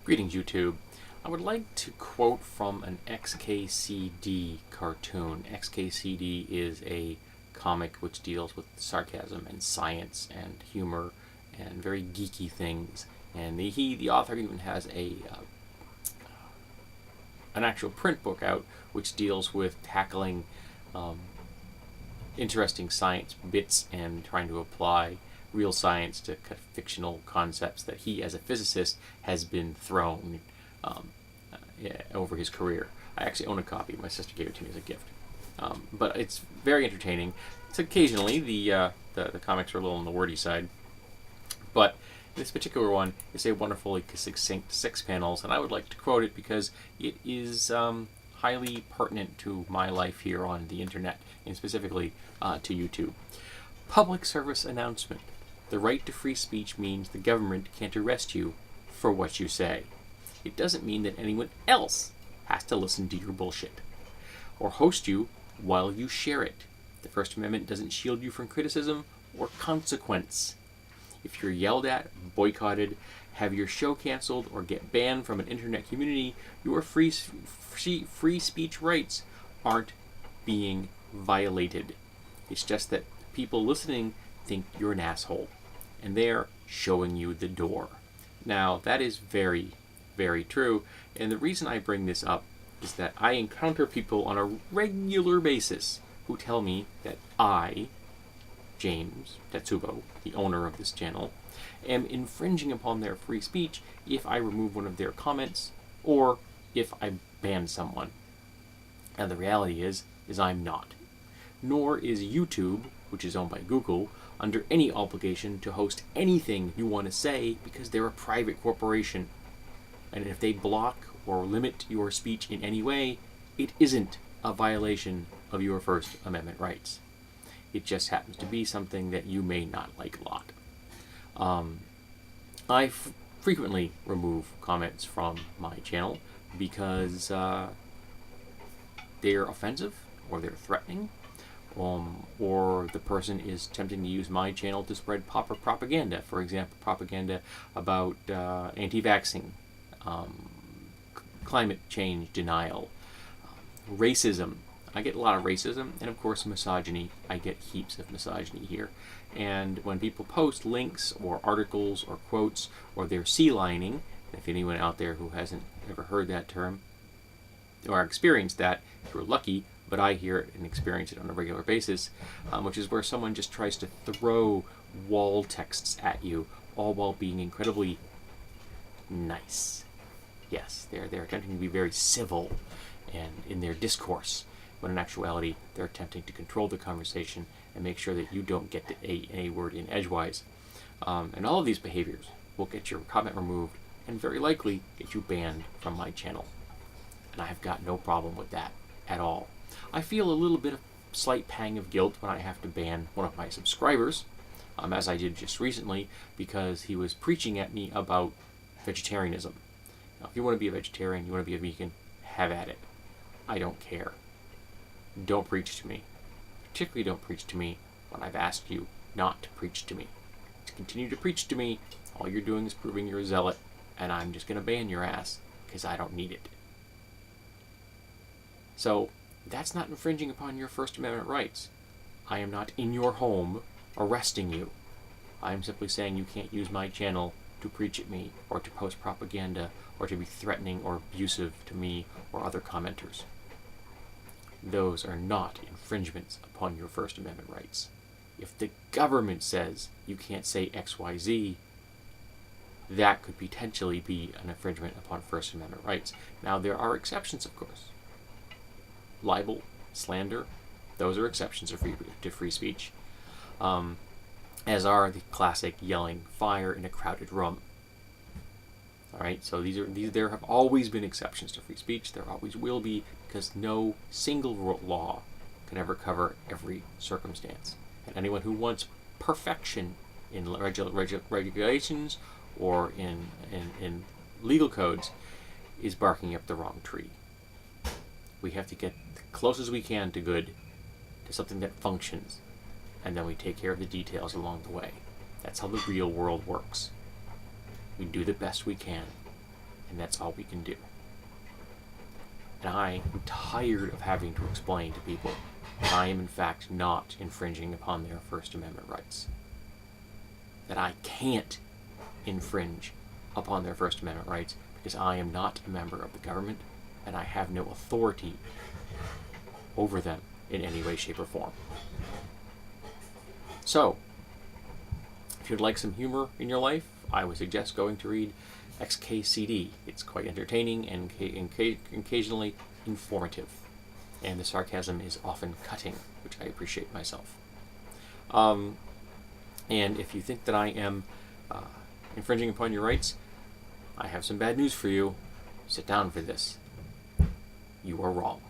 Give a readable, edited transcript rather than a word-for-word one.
Greetings, YouTube. I would like to quote from an XKCD cartoon. XKCD is a comic which deals with sarcasm and science and humor and very geeky things. And the author even has an actual print book out which deals with tackling interesting science bits and trying to apply real science to kind of fictional concepts that he, as a physicist, has been thrown over his career. I actually own a copy. My sister gave it to me as a gift. But it's very entertaining. It's occasionally the comics are a little on the wordy side, but this particular one is a wonderfully succinct 6 panels, and I would like to quote it because it is highly pertinent to my life here on the internet, and specifically to YouTube. Public service announcement. The right to free speech means the government can't arrest you for what you say. It doesn't mean that anyone else has to listen to your bullshit or host you while you share it. The First Amendment doesn't shield you from criticism or consequence. If you're yelled at, boycotted, have your show canceled, or get banned from an internet community, your free speech rights aren't being violated. It's just that people listening think you're an asshole, and they're showing you the door. Now, that is very, very true, and the reason I bring this up is that I encounter people on a regular basis who tell me that I, James Tetsubo, the owner of this channel, am infringing upon their free speech if I remove one of their comments or if I ban someone. And the reality is I'm not. Nor is YouTube, which is owned by Google, under any obligation to host anything you want to say because they're a private corporation. And if they block or limit your speech in any way, it isn't a violation of your First Amendment rights. It just happens to be something that you may not like a lot. I frequently remove comments from my channel because they're offensive or they're threatening, or the person is attempting to use my channel to spread propaganda. For example, propaganda about anti-vaxxing, climate change denial, racism. I get a lot of racism, and of course misogyny. I get heaps of misogyny here. And when people post links or articles or quotes or their sea-lining, if anyone out there who hasn't ever heard that term or experienced that, you're lucky, but I hear it and experience it on a regular basis, which is where someone just tries to throw wall texts at you, all while being incredibly nice. Yes, they're attempting to be very civil and in their discourse, when in actuality they're attempting to control the conversation and make sure that you don't get a word in edgewise. And all of these behaviors will get your comment removed and very likely get you banned from my channel. And I have got no problem with that at all. I feel a little bit of slight pang of guilt when I have to ban one of my subscribers, as I did just recently, because he was preaching at me about vegetarianism. Now, if you want to be a vegetarian, you want to be a vegan, have at it. I don't care. Don't preach to me. Particularly don't preach to me when I've asked you not to preach to me. To continue to preach to me, all you're doing is proving you're a zealot, and I'm just going to ban your ass because I don't need it. So, that's not infringing upon your First Amendment rights. I am not in your home arresting you. I am simply saying you can't use my channel to preach at me or to post propaganda or to be threatening or abusive to me or other commenters. Those are not infringements upon your First Amendment rights. If the government says you can't say XYZ, that could potentially be an infringement upon First Amendment rights. Now, there are exceptions, of course. Libel, slander, those are exceptions to free speech, as are the classic yelling fire in a crowded room. All right, so there have always been exceptions to free speech. There always will be, because no single law can ever cover every circumstance. And anyone who wants perfection in regulations or in legal codes is barking up the wrong tree. We have to get as close as we can to good, to something that functions, and then we take care of the details along the way. That's how the real world works. We do the best we can. and that's all we can do. And I am tired of having to explain to people that I am in fact not infringing upon their First Amendment rights. That I can't infringe upon their First Amendment rights because I am not a member of the government and I have no authority over them in any way, shape, or form. So, if you'd like some humor in your life, I would suggest going to read XKCD. It's quite entertaining and occasionally informative. And the sarcasm is often cutting, which I appreciate myself. And if you think that I am infringing upon your rights, I have some bad news for you. Sit down for this. You are wrong.